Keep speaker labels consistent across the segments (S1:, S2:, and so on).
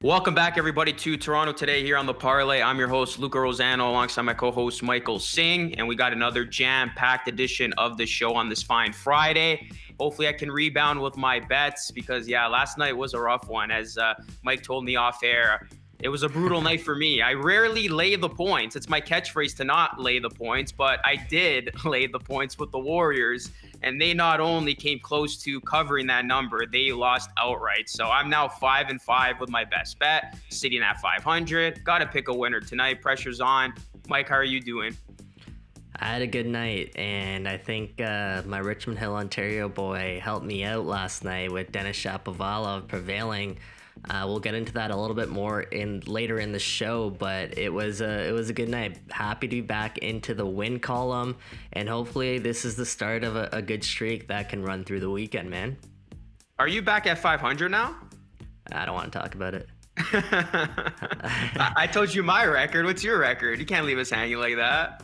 S1: Welcome back, everybody, to Toronto Today here on the Parlay. I'm your host, Luca Rosano, alongside my co-host, Michael Singh, and we got another jam-packed edition of the show on this fine Friday. Hopefully, I can rebound with my bets because, last night was a rough one. As Mike told me off air, it was a brutal night for me. I rarely lay the points. It's my catchphrase to not lay the points, but I did lay the points with the Warriors, and they not only came close to covering that number, they lost outright. So I'm now 5-5 with my best bet, sitting at 500. Got to pick a winner tonight. Pressure's on. Mike, how are you doing?
S2: I had a good night, and I think my Richmond Hill, Ontario boy helped me out last night with Dennis Shapovalov prevailing. We'll get into that a little bit more later in the show, but it was a good night. Happy to be back into the win column, and hopefully this is the start of a good streak that can run through the weekend, man.
S1: Are you back at 500 now?
S2: I don't want to talk about it.
S1: I told you my record. What's your record? You can't leave us hanging like that.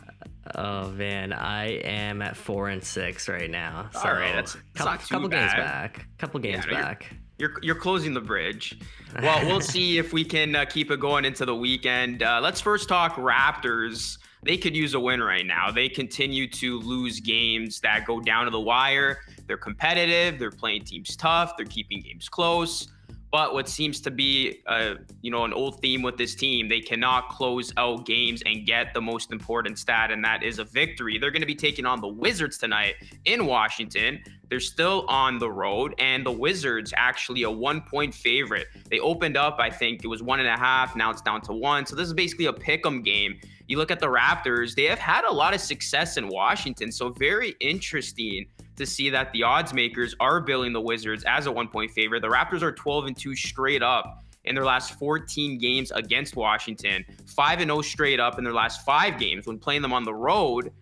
S2: Oh man, I am at 4-6 right now. So
S1: all right, that's not too bad.
S2: Couple games back.
S1: You're closing the bridge. Well, we'll see if we can keep it going into the weekend. Let's first talk Raptors. They could use a win right now. They continue to lose games that go down to the wire. They're competitive. They're playing teams tough. They're keeping games close. But what seems to be, an old theme with this team, they cannot close out games and get the most important stat, and that is a victory. They're going to be taking on the Wizards tonight in Washington. They're still on the road, and the Wizards actually a 1-point favorite. They opened up, I think it was 1.5. Now it's down to 1. So this is basically a pick'em game. You look at the Raptors, they have had a lot of success in Washington. So very interesting to see that the odds makers are billing the Wizards as a 1-point favorite. The Raptors are 12-2 straight up in their last 14 games against Washington, 5-0 straight up in their last 5 games when playing them on the road.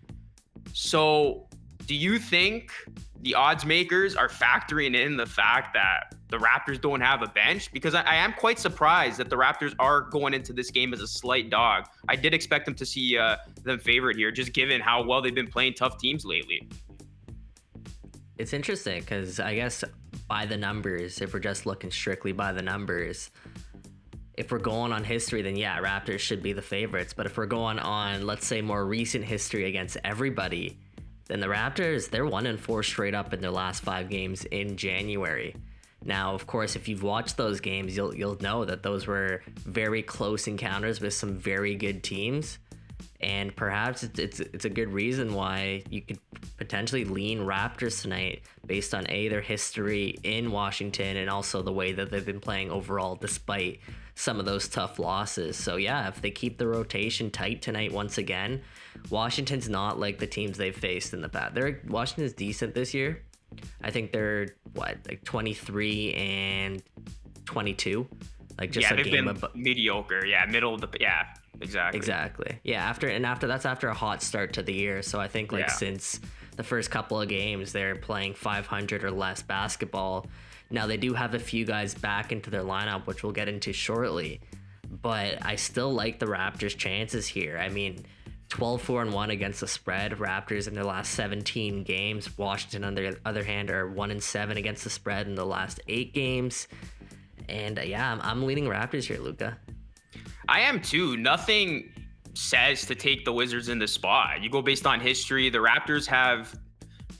S1: So do you think the odds makers are factoring in the fact that the Raptors don't have a bench? Because I am quite surprised that the Raptors are going into this game as a slight dog. I did expect them to see them favored here, just given how well they've been playing tough teams lately.
S2: It's interesting because I guess by the numbers, if we're just looking strictly by the numbers, if we're going on history, then yeah, Raptors should be the favorites. But if we're going on, let's say, more recent history against everybody, then the Raptors, they're 1-4 straight up in their last 5 games in January. Now, of course, if you've watched those games, you'll know that those were very close encounters with some very good teams. And perhaps it's a good reason why you could potentially lean Raptors tonight based on their history in Washington and also the way that they've been playing overall despite some of those tough losses. So yeah, if they keep the rotation tight tonight once again, Washington's not like the teams they've faced in the past. Washington's decent this year. I think they're 23-22. Like just
S1: they've been mediocre. Yeah, middle of the Exactly.
S2: Yeah, after that's after a hot start to the year. So I think since the first couple of games, they're playing 500 or less basketball. Now they do have a few guys back into their lineup, which we'll get into shortly. But I still like the Raptors' chances here. I mean, 12-4-1 against the spread. Raptors in their last 17 games. Washington, on the other hand, are 1-7 against the spread in the last 8 games. And I'm leaning Raptors here, Luca.
S1: I am too. Nothing says to take the Wizards in this spot. You go based on history. The Raptors have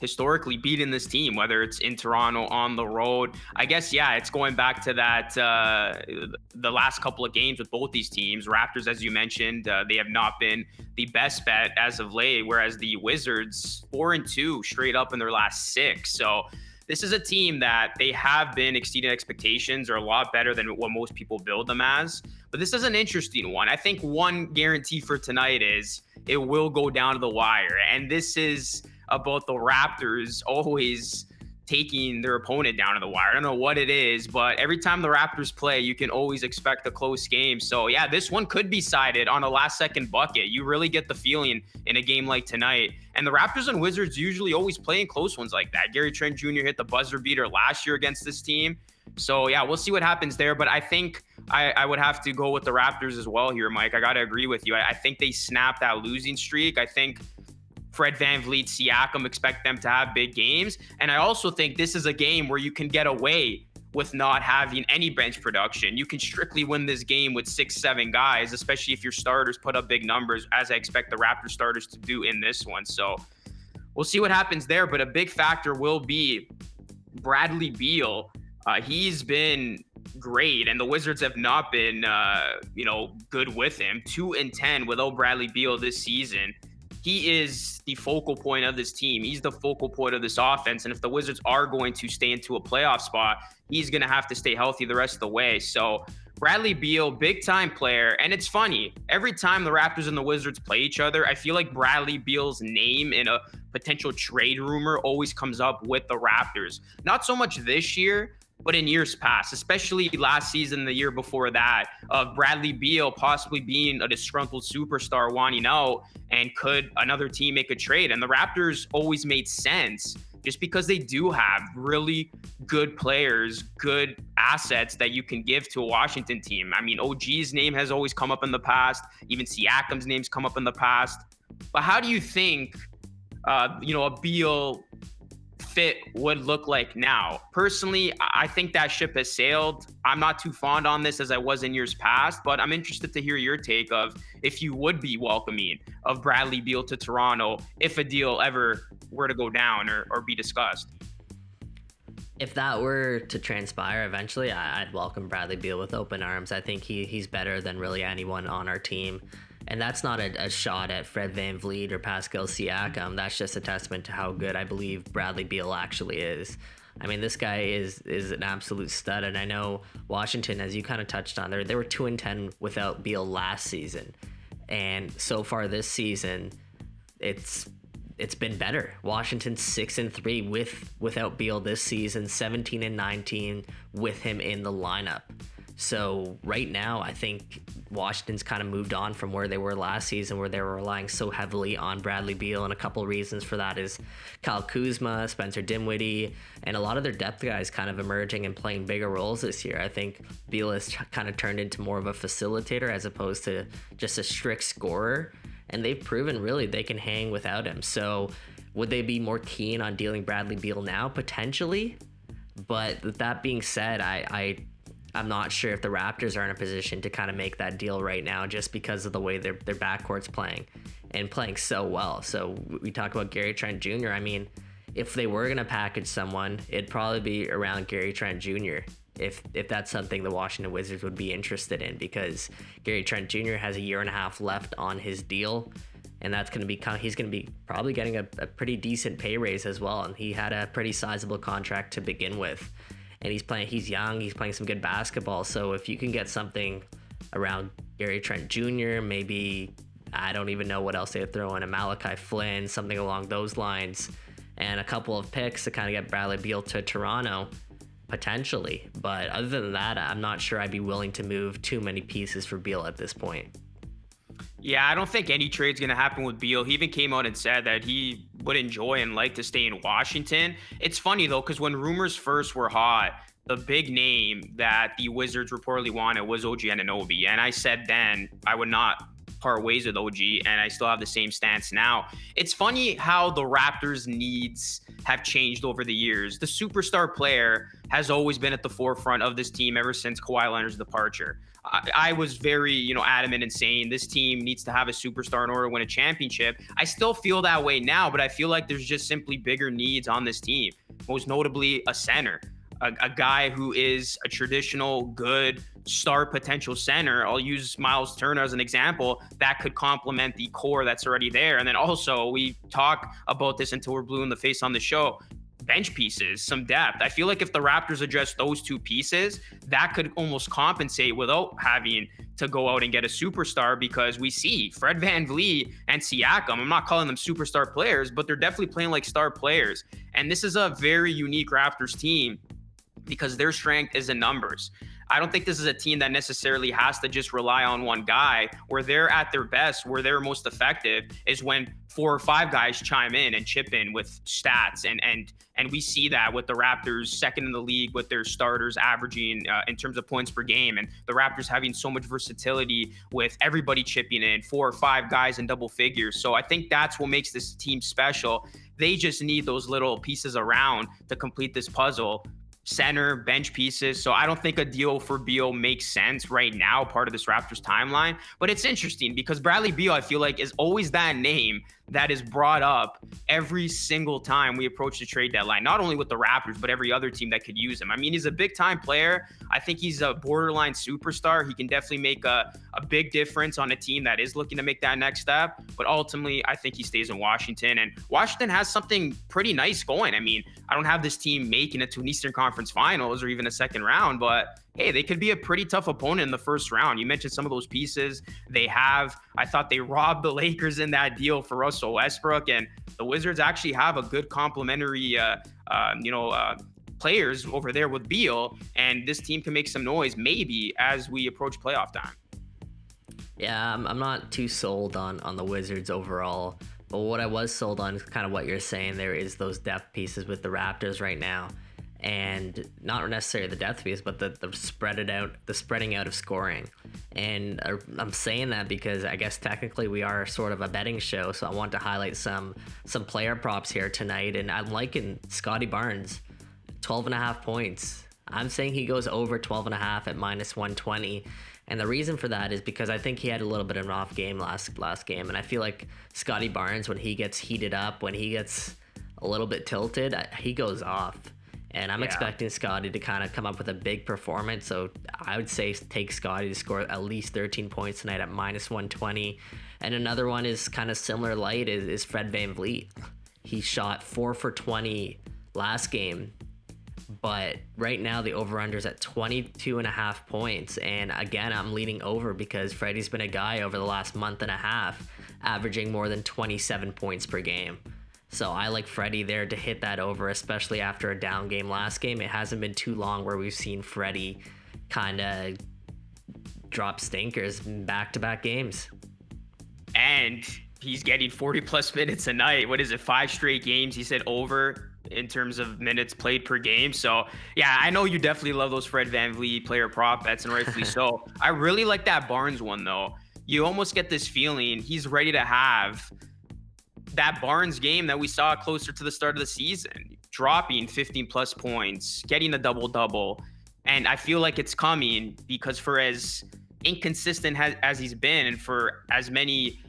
S1: historically beaten this team, whether it's in Toronto, on the road. I guess, it's going back to that, the last couple of games with both these teams. Raptors, as you mentioned, they have not been the best bet as of late, whereas the Wizards, 4-2 straight up in their last 6. So this is a team that they have been exceeding expectations, or a lot better than what most people build them as. But this is an interesting one. I think one guarantee for tonight is it will go down to the wire. And this is about the Raptors always taking their opponent down to the wire. I don't know what it is, but every time the Raptors play, you can always expect a close game. So this one could be sided on a last second bucket. You really get the feeling in a game like tonight. And the Raptors and Wizards usually always play in close ones like that. Gary Trent Jr. hit the buzzer beater last year against this team. So we'll see what happens there. But I think I would have to go with the Raptors as well here, Mike. I got to agree with you. I think they snapped that losing streak. I think Fred VanVleet, Siakam, expect them to have big games. And I also think this is a game where you can get away with not having any bench production. You can strictly win this game with 6-7 guys, especially if your starters put up big numbers, as I expect the Raptors starters to do in this one. So we'll see what happens there. But a big factor will be Bradley Beal. He's been great, and the Wizards have not been, good with him. 2-10 without Bradley Beal this season. He is the focal point of this team. He's the focal point of this offense. And if the Wizards are going to stay into a playoff spot, he's going to have to stay healthy the rest of the way. So Bradley Beal, big time player. And it's funny, every time the Raptors and the Wizards play each other, I feel like Bradley Beal's name in a potential trade rumor always comes up with the Raptors. Not so much this year, but in years past, especially last season, the year before that, of Bradley Beal possibly being a disgruntled superstar wanting out, and could another team make a trade? And the Raptors always made sense just because they do have really good players, good assets that you can give to a Washington team. I mean, OG's name has always come up in the past. Even Siakam's name's come up in the past. But how do you think, a Beal fit would look like now? Personally, I think that ship has sailed. I'm not too fond on this as I was in years past, but I'm interested to hear your take of if you would be welcoming of Bradley Beal to Toronto if a deal ever were to go down or be discussed.
S2: If that were to transpire eventually, I'd welcome Bradley Beal with open arms. I think he's better than really anyone on our team. And that's not a shot at Fred VanVleet or Pascal Siakam. That's just a testament to how good I believe Bradley Beal actually is. I mean, this guy is an absolute stud. And I know Washington, as you kind of touched on, they were 2-10 without Beal last season. And so far this season, it's been better. Washington's 6-3 without Beal this season, 17-19 with him in the lineup. So right now, I think Washington's kind of moved on from where they were last season, where they were relying so heavily on Bradley Beal. And a couple reasons for that is Kyle Kuzma, Spencer Dinwiddie, and a lot of their depth guys kind of emerging and playing bigger roles this year. I think Beal has kind of turned into more of a facilitator as opposed to just a strict scorer. And they've proven really they can hang without him. So would they be more keen on dealing Bradley Beal now? Potentially. But with that being said, I'm not sure if the Raptors are in a position to kind of make that deal right now just because of the way their backcourt's playing and playing so well. So we talk about Gary Trent Jr. I mean, if they were going to package someone, it'd probably be around Gary Trent Jr. if that's something the Washington Wizards would be interested in, because Gary Trent Jr. has a year and a half left on his deal. And that's going to be he's going to be probably getting a pretty decent pay raise as well. And he had a pretty sizable contract to begin with. And he's young, he's playing some good basketball. So if you can get something around Gary Trent Jr., maybe, I don't even know what else they'd throw in, a Malachi Flynn, something along those lines, and a couple of picks to kind of get Bradley Beal to Toronto, potentially. But other than that, I'm not sure I'd be willing to move too many pieces for Beal at this point.
S1: Yeah, I don't think any trade's going to happen with Beal. He even came out and said that he would enjoy and like to stay in Washington. It's funny, though, because when rumors first were hot, the big name that the Wizards reportedly wanted was OG Anunoby. And I said then I would not part ways with OG, and I still have the same stance now. It's funny how the Raptors' needs have changed over the years. The superstar player has always been at the forefront of this team ever since Kawhi Leonard's departure. I was very, adamant in saying this team needs to have a superstar in order to win a championship. I still feel that way now, but I feel like there's just simply bigger needs on this team, most notably a center, a guy who is a traditional good star potential center. I'll use Miles Turner as an example that could complement the core that's already there. And then also we talk about this until we're blue in the face on the show. Bench pieces, some depth. I feel like if the Raptors address those two pieces, that could almost compensate without having to go out and get a superstar, because we see Fred VanVleet and Siakam, I'm not calling them superstar players, but they're definitely playing like star players. And this is a very unique Raptors team because their strength is in numbers. I don't think this is a team that necessarily has to just rely on one guy. Where they're at their best, where they're most effective, is when 4 or 5 guys chime in and chip in with stats. And we see that with the Raptors, second in the league with their starters averaging in terms of points per game. And the Raptors having so much versatility with everybody chipping in, 4 or 5 guys in double figures. So I think that's what makes this team special. They just need those little pieces around to complete this puzzle. center, bench pieces. So I don't think a deal for Beal makes sense right now, part of this Raptors timeline. But it's interesting because Bradley Beal, I feel like, is always that name that is brought up every single time we approach the trade deadline, not only with the Raptors, but every other team that could use him. I mean, he's a big time player. I think he's a borderline superstar. He can definitely make a big difference on a team that is looking to make that next step. But ultimately, I think he stays in Washington, and Washington has something pretty nice going. I mean, I don't have this team making it to an Eastern Conference Finals or even a second round, but hey, they could be a pretty tough opponent in the first round. You mentioned some of those pieces they have. I thought they robbed the Lakers in that deal for Russell Westbrook, and the Wizards actually have a good complementary, players over there with Beal, and this team can make some noise maybe as we approach playoff time.
S2: Yeah, I'm not too sold on the Wizards overall, but what I was sold on is kind of what you're saying. There is those depth pieces with the Raptors right now. And not necessarily the depth piece, but the spreading out of scoring. And I'm saying that because I guess technically we are sort of a betting show, so I want to highlight some player props here tonight. And I'm liking Scotty Barnes, 12.5 points. I'm saying he goes over 12.5 at -120. And the reason for that is because I think he had a little bit of an off game last game, and I feel like Scotty Barnes, when he gets heated up, when he gets a little bit tilted, he goes off. And I'm expecting Scotty to kind of come up with a big performance. So I would say take Scotty to score at least 13 points tonight at -120. And another one is kind of similar light is Fred VanVleet. He shot 4 for 20 last game. But right now the over-under's at 22.5 points. And again, I'm leaning over because Freddie's been a guy over the last month and a half averaging more than 27 points per game. So I like Freddie there to hit that over, especially after a down game last game. It hasn't been too long where we've seen Freddie kind of drop stinkers in back-to-back games.
S1: And he's getting 40-plus minutes a night. What is it, 5 straight games? He said over in terms of minutes played per game. So, yeah, I know you definitely love those Fred VanVleet player prop bets, and rightfully so. I really like that Barnes one, though. You almost get this feeling he's ready to have that Barnes game that we saw closer to the start of the season, dropping 15 plus points, getting a double-double. And I feel like it's coming because for as inconsistent as he's been and for as many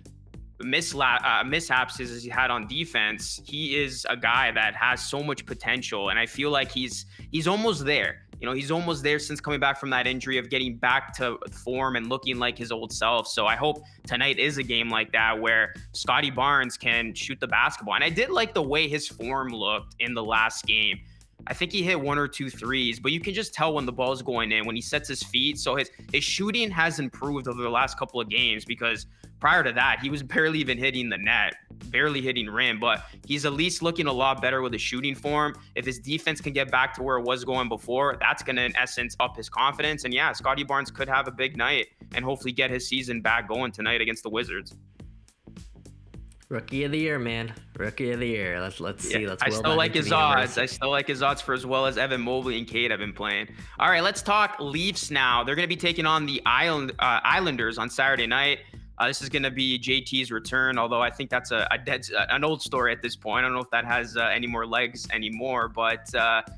S1: mishaps as he had on defense, he is a guy that has so much potential. And I feel like he's almost there. You know, he's almost there since coming back from that injury of getting back to form and looking like his old self. So I hope tonight is a game like that where Scotty Barnes can shoot the basketball. And I did like the way his form looked in the last game. I think he hit 1 or 2 threes, but you can just tell when the ball's going in, when he sets his feet. So his shooting has improved over the last couple of games because prior to that, he was barely even hitting the net, barely hitting rim, but he's at least looking a lot better with his shooting form. If his defense can get back to where it was going before, that's going to, in essence, up his confidence. And yeah, Scotty Barnes could have a big night and hopefully get his season back going tonight against the Wizards.
S2: Rookie of the year, man. Rookie of the year. Let's see.
S1: I still like his odds. I still like his odds for as well as Evan Mobley and Cade have been playing. All right, let's talk Leafs now. They're going to be taking on the Islanders on Saturday night. This is going to be JT's return, although I think that's an old story at this point. I don't know if that has any more legs anymore, but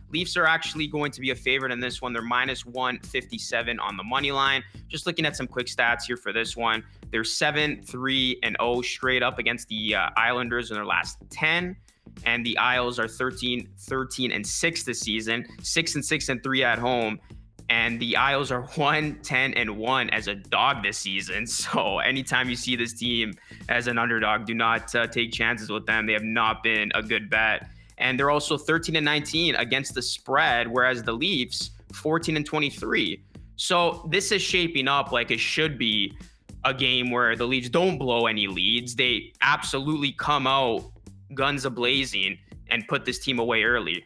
S1: Leafs are actually going to be a favorite in this one. They're -157 on the money line. Just looking at some quick stats here for this one. They're 7-3-0 straight up against the Islanders in their last 10. And the Isles are 13-6 this season, 6-6-3 at home. And the Isles are 1-10-1 as a dog this season. So anytime you see this team as an underdog, do not take chances with them. They have not been a good bet. And they're also 13-19 against the spread, whereas the Leafs 14-23. So this is shaping up like it should be a game where the Leafs don't blow any leads. They absolutely come out guns a-blazing and put this team away early.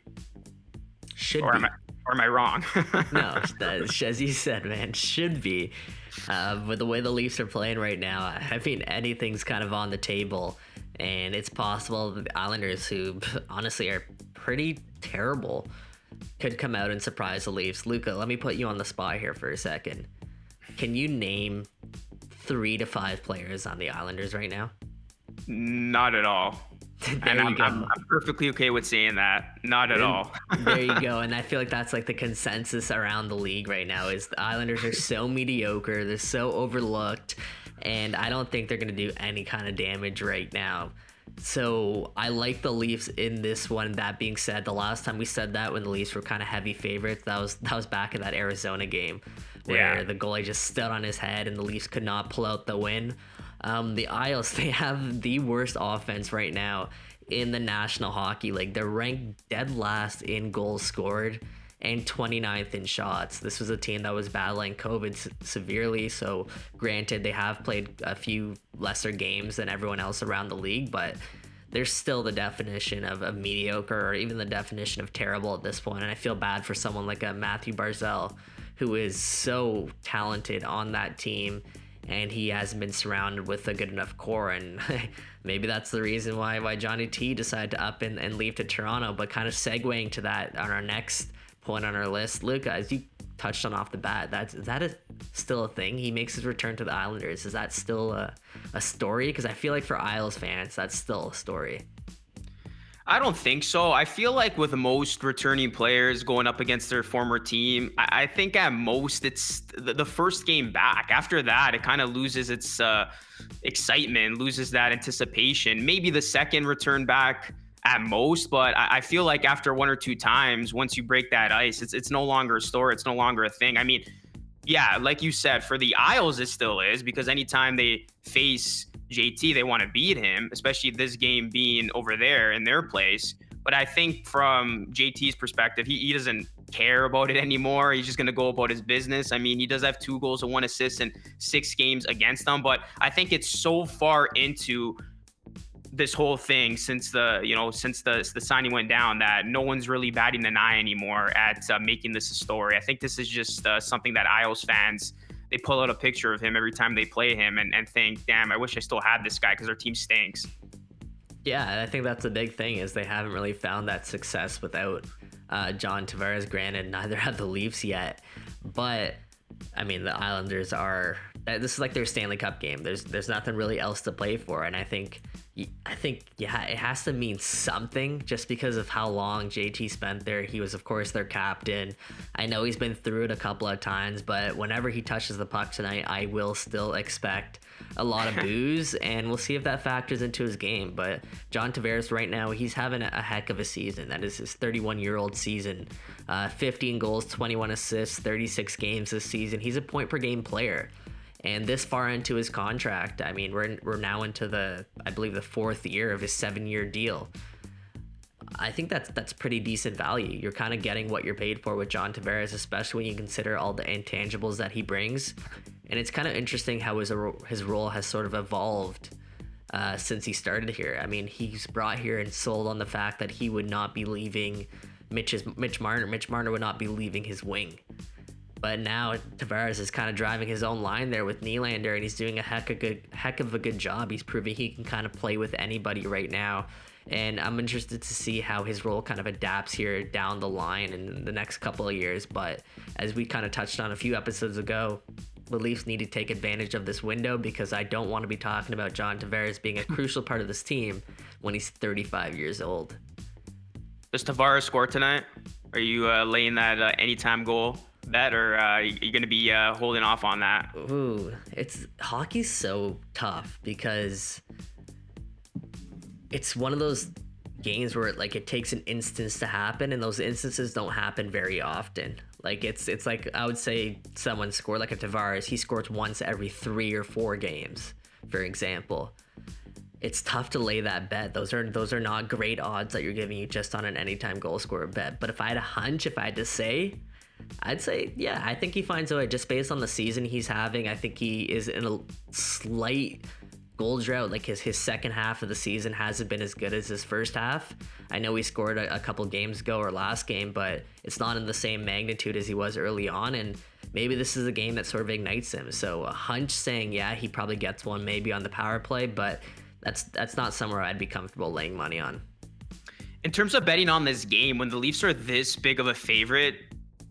S1: Or am I wrong?
S2: No, as you said, man, should be. With the way the Leafs are playing right now, I mean, anything's kind of on the table. And it's possible that the Islanders, who honestly are pretty terrible, could come out and surprise the Leafs. Luca, let me put you on the spot here for a second. Can you name 3 to 5 players on the Islanders right now?
S1: Not at all.
S2: There you go.
S1: I'm perfectly okay with saying that. Not at all.
S2: There you go. And I feel like that's like the consensus around the league right now is the Islanders are so mediocre. They're so overlooked. And I don't think they're going to do any kind of damage right now. So I like the Leafs in this one. That being said, the last time we said that when the Leafs were kind of heavy favorites, that was back in that Arizona game where the goalie just stood on his head and the Leafs could not pull out the win. The Isles, they have the worst offense right now in the National Hockey League. They're ranked dead last in goals scored and 29th in shots. This was a team that was battling COVID severely. So granted, they have played a few lesser games than everyone else around the league, but they're still the definition of mediocre or even the definition of terrible at this point. And I feel bad for someone like a Matthew Barzal, who is so talented on that team, and he hasn't been surrounded with a good enough core. And maybe that's the reason why Johnny T decided to up and leave to Toronto. But kind of segueing to that on our next point on our list, Luca, as you touched on off the bat, is that still a thing? He makes his return to the Islanders. Is that still a story? Because I feel like for Isles fans, that's still a story.
S1: I don't think so. I feel like with most returning players going up against their former team, I think at most it's the first game back. After that, it kind of loses its excitement, loses that anticipation. Maybe the second return back at most, but I feel like after one or two times, once you break that ice, it's no longer a story. It's no longer a thing. I mean, yeah, like you said, for the Isles, it still is, because anytime they face JT, they want to beat him, especially this game being over there in their place. But I think from JT's perspective, he doesn't care about it anymore. He's just going to go about his business. I mean, he does have 2 goals and 1 assist in 6 games against them, but I think it's so far into this whole thing since the signing went down that no one's really batting an eye anymore at making this a story. I think this is just something that Isles fans, they pull out a picture of him every time they play him and think, damn, I wish I still had this guy because our team stinks.
S2: Yeah, I think that's the big thing is they haven't really found that success without John Tavares. Granted, neither have the Leafs yet, but I mean, the Islanders this is like their Stanley Cup game. There's nothing really else to play for, and I think yeah, it has to mean something just because of how long JT spent there. He was, of course, their captain. I know he's been through it a couple of times, but whenever he touches the puck tonight, I will still expect a lot of boos, and we'll see if that factors into his game. But John Tavares right now, he's having a heck of a season. That is his 31-year-old season. 15 goals, 21 assists, 36 games this season. He's a point-per-game player. And this far into his contract, I mean, we're now into I believe the 4th year of his 7-year deal. I think that's pretty decent value. You're kind of getting what you're paid for with John Tavares, especially when you consider all the intangibles that he brings. And it's kind of interesting how his role has sort of evolved since he started here. I mean, he's brought here and sold on the fact that he would not be leaving Mitch Marner. Mitch Marner would not be leaving his wing. But now Tavares is kind of driving his own line there with Nylander, and he's doing a heck of a good job. He's proving he can kind of play with anybody right now. And I'm interested to see how his role kind of adapts here down the line in the next couple of years. But as we kind of touched on a few episodes ago, the Leafs need to take advantage of this window, because I don't want to be talking about John Tavares being a crucial part of this team when he's 35 years old.
S1: Does Tavares score tonight? Are you laying that anytime goal bet, or you're going to be holding off on that?
S2: Ooh, hockey's so tough because it's one of those games where it takes an instance to happen, and those instances don't happen very often. Like it's like, I would say someone scored like a Tavares, he scores once every 3 or 4 games, for example. It's tough to lay that bet. Those are not great odds that you're giving you just on an anytime goal scorer bet. But if I had a hunch, if I had to say, I'd say, yeah, I think he finds a way just based on the season he's having. I think he is in a slight goal drought. Like his second half of the season hasn't been as good as his first half. I know he scored a couple games ago or last game, but it's not in the same magnitude as he was early on. And maybe this is a game that sort of ignites him. So a hunch saying, yeah, he probably gets one maybe on the power play, but that's not somewhere I'd be comfortable laying money on.
S1: In terms of betting on this game, when the Leafs are this big of a favorite,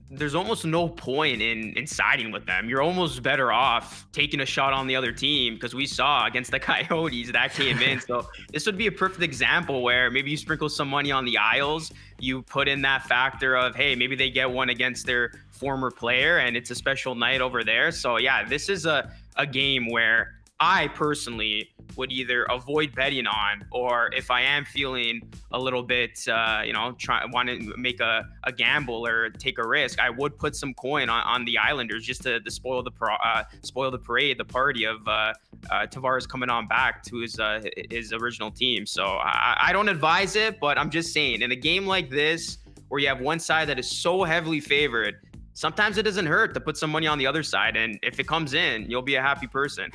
S1: there's almost no point in siding with them. You're almost better off taking a shot on the other team, because we saw against the Coyotes that came in. So this would be a perfect example where maybe you sprinkle some money on the Isles. You put in that factor of, hey, maybe they get one against their former player and it's a special night over there. So yeah, this is a game where I personally would either avoid betting on, or if I am feeling a little bit, want to make a gamble or take a risk, I would put some coin on the Islanders just to spoil the parade, the party of Tavares coming on back to his original team. So I don't advise it, but I'm just saying, in a game like this where you have one side that is so heavily favored, sometimes it doesn't hurt to put some money on the other side, and if it comes in, you'll be a happy person.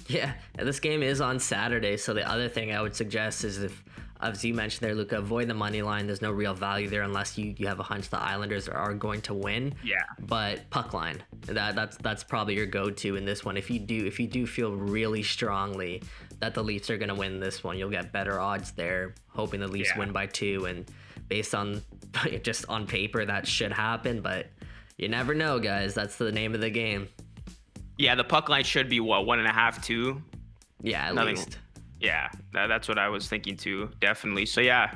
S2: Yeah, and this game is on Saturday, so the other thing I would suggest is, if, as you mentioned there, Luca, avoid the money line. There's no real value there unless you have a hunch the Islanders are going to win.
S1: Yeah.
S2: But puck line, that's probably your go-to in this one. If you do feel really strongly that the Leafs are going to win this one, you'll get better odds there, hoping the Leafs win by 2. And based on just on paper, that should happen, but you never know, guys. That's the name of the game.
S1: Yeah, the puck line should be what, 1.5, 2?
S2: Yeah, at least.
S1: Yeah, that's what I was thinking too. Definitely. So yeah,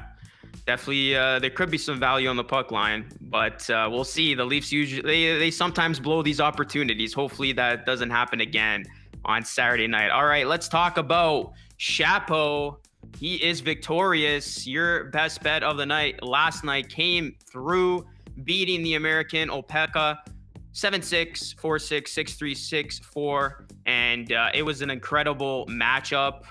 S1: definitely there could be some value on the puck line, but we'll see. The Leafs usually they sometimes blow these opportunities. Hopefully that doesn't happen again on Saturday night. All right, let's talk about Shapo. He is victorious. Your best bet of the night last night came through, beating the American Opeka 7-6, 4-6, 6-3, 6-4, and it was an incredible matchup.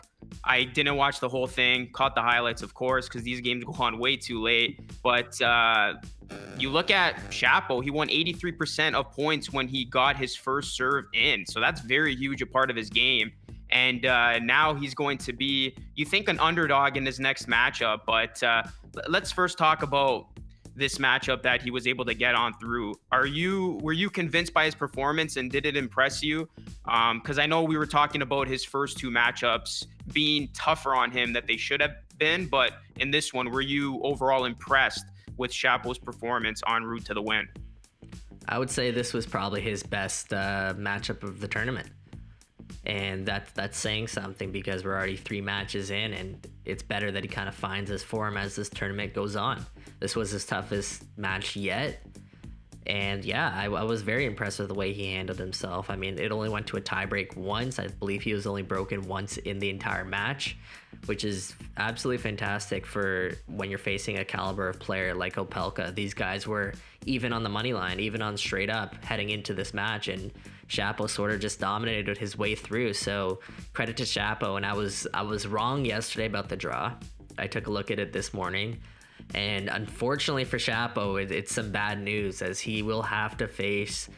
S1: I didn't watch the whole thing, caught the highlights, of course, because these games go on way too late. But you look at Shapo, he won 83% of points when he got his first serve in. So that's very huge, a part of his game. And now he's going to be, you think, an underdog in his next matchup. But let's first talk about this matchup that he was able to get on through. Were you convinced by his performance, and did it impress you? Because I know we were talking about his first 2 matchups being tougher on him that they should have been, but in this one, were you overall impressed with Shapo's performance en route to the win?
S2: I would say this was probably his best matchup of the tournament. And that's saying something, because we're already 3 matches in, and it's better that he kind of finds his form as this tournament goes on. This was his toughest match yet. And yeah, I was very impressed with the way he handled himself. I mean, it only went to a tiebreak once. I believe he was only broken once in the entire match, which is absolutely fantastic for when you're facing a caliber of player like Opelka. These guys were even on the money line, even on straight up heading into this match, and Shapo sort of just dominated his way through. So credit to Shapo. And I was wrong yesterday about the draw. I took a look at it this morning, and unfortunately for Shapo, it's some bad news, as he will have to face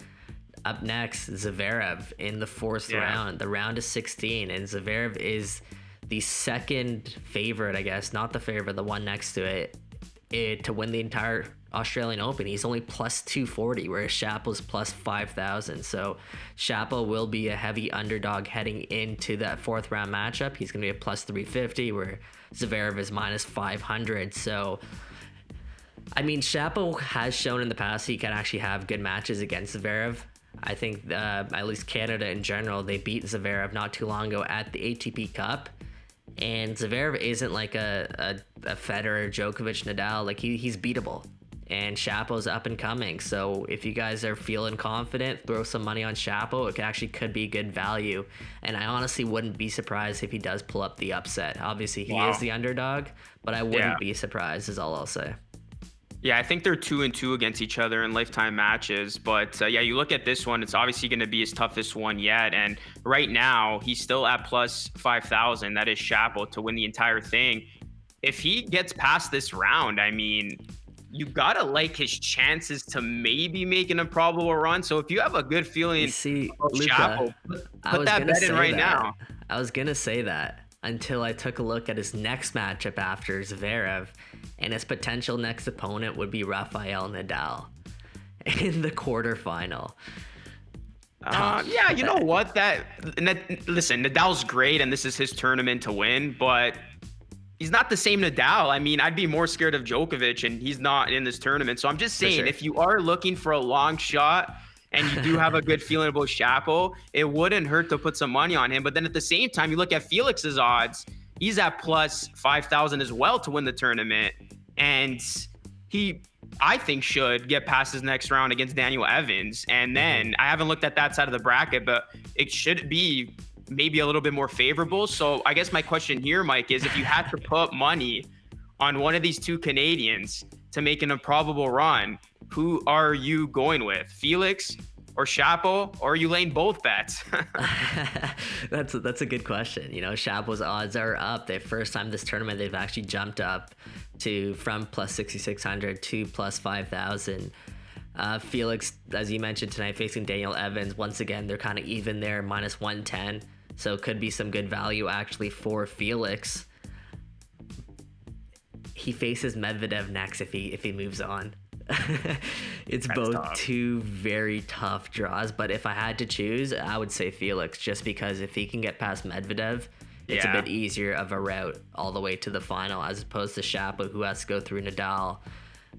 S2: up next Zverev in the 4th round, the round of 16. And Zverev is the second favorite, I guess, not the favorite, the one next to it to win the entire Australian Open. He's only plus 240, whereas Shapo's plus 5,000. So Shapo will be a heavy underdog heading into that 4th round matchup. He's going to be a plus 350, where Zverev is minus 500. So, I mean, Shapo has shown in the past he can actually have good matches against Zverev. I think at least Canada in general, they beat Zverev not too long ago at the ATP Cup. And Zverev isn't like a Federer, Djokovic, Nadal. Like he's beatable. And Shapo's up and coming. So if you guys are feeling confident, throw some money on Shapo. It could be good value. And I honestly wouldn't be surprised if he does pull up the upset. Obviously, he is the underdog, but I wouldn't be surprised, is all I'll say.
S1: Yeah, I think they're 2-2 against each other in lifetime matches. But yeah, you look at this one, it's obviously going to be his toughest one yet. And right now, he's still at plus 5,000. That is Shapo to win the entire thing. If he gets past this round, I mean, you gotta like his chances to maybe make an improbable run. So if you have a good feeling about
S2: Luca,
S1: Shapo, put that bet in right now.
S2: I was gonna say that until I took a look at his next matchup after Zverev, and his potential next opponent would be Rafael Nadal in the quarterfinal.
S1: Yeah, you know what? Listen, Nadal's great, and this is his tournament to win, but he's not the same Nadal. I mean, I'd be more scared of Djokovic, and he's not in this tournament. So I'm just saying, if you are looking for a long shot and you do have a good feeling about Shapo, it wouldn't hurt to put some money on him. But then at the same time, you look at Felix's odds, he's at plus 5,000 as well to win the tournament. And he, I think, should get past his next round against Daniel Evans. And then I haven't looked at that side of the bracket, but it should be maybe a little bit more favorable. So I guess my question here, Mike, is if you had to put money on one of these two Canadians to make an improbable run, who are you going with? Felix or Shapo, or are you laying both bets?
S2: That's a good question. You know, Shapo's odds are up. The first time this tournament, they've actually jumped up from plus 6,600 to plus 5,000. Felix, as you mentioned tonight, facing Daniel Evans. Once again, they're kind of even there, minus 110. So it could be some good value actually for Felix. He faces Medvedev next if he moves on. It's That's both tough. Two very tough draws, but if I had to choose, I would say Felix, just because if he can get past Medvedev, it's a bit easier of a route all the way to the final, as opposed to Shapo, who has to go through Nadal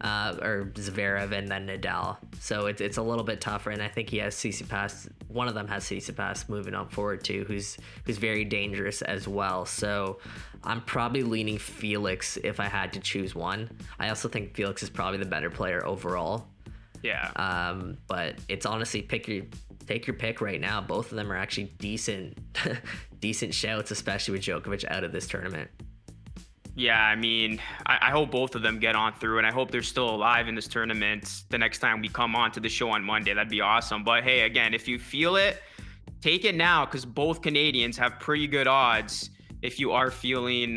S2: or Zverev and then Nadal. So it's a little bit tougher, and I think he has Tsitsipas. One of them has Tsitsipas moving on forward too, who's very dangerous as well. So I'm probably leaning Felix if I had to choose one. I also think Felix is probably the better player overall.
S1: Yeah.
S2: But it's honestly take your pick right now. Both of them are actually decent shouts, especially with Djokovic out of this tournament.
S1: Yeah, I mean, I hope both of them get on through, and I hope they're still alive in this tournament the next time we come on to the show on Monday. That'd be awesome. But hey, again, if you feel it, take it now, because both Canadians have pretty good odds if you are feeling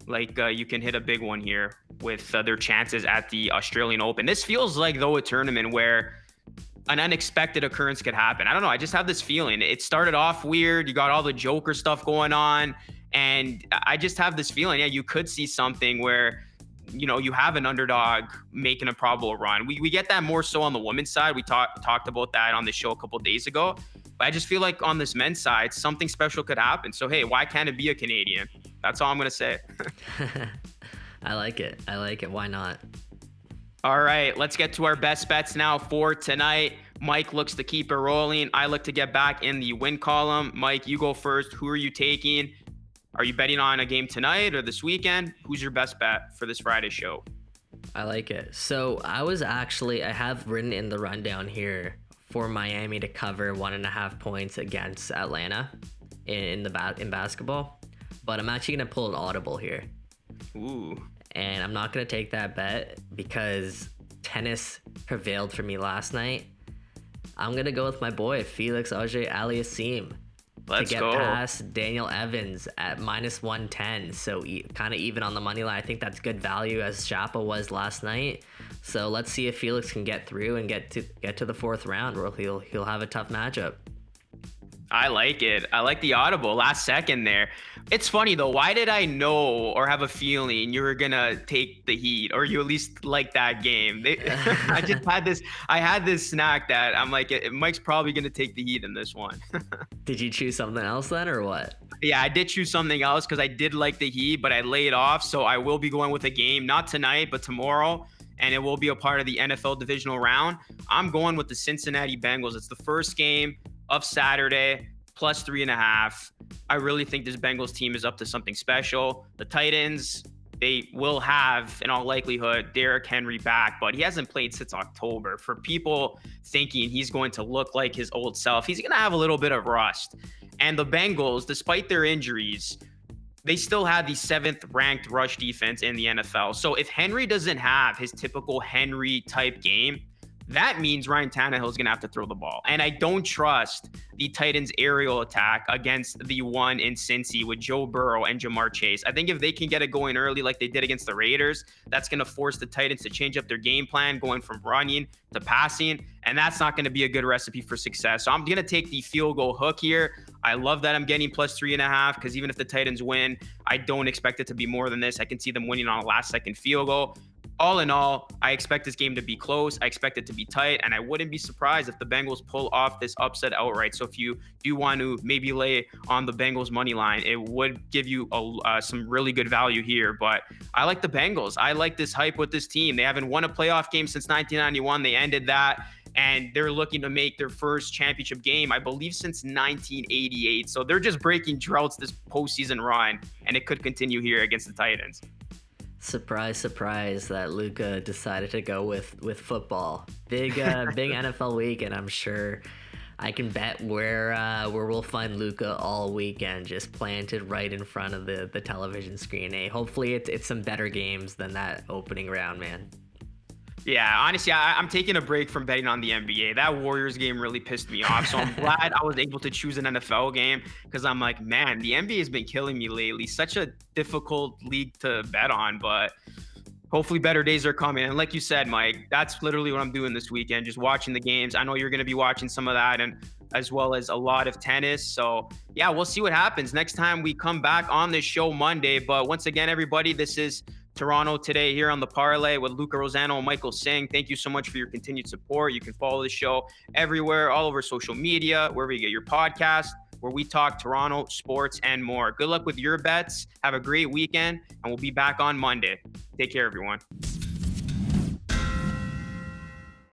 S1: like you can hit a big one here with their chances at the Australian Open. This feels like, though, a tournament where an unexpected occurrence could happen. I don't know. I just have this feeling. It started off weird. You got all the Joker stuff going on. And I just have this feeling, you could see something where, you have an underdog making a probable run. We get that more so on the women's side. We talked about that on the show a couple of days ago. But I just feel like on this men's side, something special could happen. So, hey, why can't it be a Canadian? That's all I'm going to say.
S2: I like it. Why not?
S1: All right, let's get to our best bets now for tonight. Mike looks to keep it rolling. I look to get back in the win column. Mike, you go first. Who are you taking? Are you betting on a game tonight or this weekend? Who's your best bet for this Friday show?
S2: I like it. So I have written in the rundown here for Miami to cover 1.5 points against Atlanta in basketball, but I'm actually going to pull an audible here.
S1: Ooh.
S2: And I'm not going to take that bet because tennis prevailed for me last night. I'm going to go with my boy, Felix Auger Aliassime.
S1: Let's
S2: to get
S1: go.
S2: past Daniel Evans at minus 110. So kind of even on the money line. I think that's good value as Shapo was last night. So let's see if Felix can get through and get to the fourth round where he'll have a tough matchup.
S1: I like it. I like the audible last second there. It's funny though. Why did I know or have a feeling you were gonna take the Heat, or you at least like that game? I just had this snack that I'm like, Mike's probably gonna take the Heat in this one.
S2: Did you choose something else then, or what?
S1: Yeah, I did choose something else because I did like the Heat, but I laid off. So I will be going with a game, not tonight, but tomorrow. And it will be a part of the NFL divisional round. I'm going with the Cincinnati Bengals. It's the first game of Saturday, plus 3.5. I really think this Bengals team is up to something special. The Titans, they will have, in all likelihood, Derrick Henry back, but he hasn't played since October. For people thinking he's going to look like his old self, he's going to have a little bit of rust. And the Bengals, despite their injuries, they still have the 7th ranked rush defense in the NFL. So if Henry doesn't have his typical Henry type game, that means Ryan Tannehill is going to have to throw the ball. And I don't trust the Titans' aerial attack against the one in Cincy with Joe Burrow and Jamar Chase. I think if they can get it going early like they did against the Raiders, that's going to force the Titans to change up their game plan, going from running to passing. And that's not going to be a good recipe for success. So I'm going to take the field goal hook here. I love that I'm getting plus 3.5 because even if the Titans win, I don't expect it to be more than this. I can see them winning on a last-second field goal. all in all, I expect this game to be close. I expect it to be tight, and I wouldn't be surprised if the Bengals pull off this upset outright. So if you do want to maybe lay on the Bengals money line, it would give you some really good value here. But I like the Bengals. I like this hype with this team. They haven't won a playoff game since 1991. They ended that, and they're looking to make their first championship game, I believe, since 1988. So they're just breaking droughts this postseason run, and it could continue here against the Titans.
S2: Surprise, surprise that Luca decided to go with football. Big NFL week, and I'm sure I can bet where we'll find Luca all weekend, just planted right in front of the television screen. Hey, hopefully it's some better games than that opening round, man.
S1: Yeah, honestly, I'm taking a break from betting on the NBA. That Warriors game really pissed me off. So I'm glad I was able to choose an NFL game because I'm like, man, the NBA has been killing me lately. Such a difficult league to bet on, but hopefully better days are coming. And like you said, Mike, that's literally what I'm doing this weekend, just watching the games. I know you're going to be watching some of that, and as well as a lot of tennis. So yeah, we'll see what happens next time we come back on this show Monday. But once again, everybody, this is Toronto Today here on the Parlay with Luca, Rosano, and Michael Singh. Thank you so much for your continued support. You can follow the show everywhere, all over social media, wherever you get your podcast, where we talk Toronto sports and more. Good luck with your bets. Have a great weekend, and we'll be back on Monday. Take care, everyone.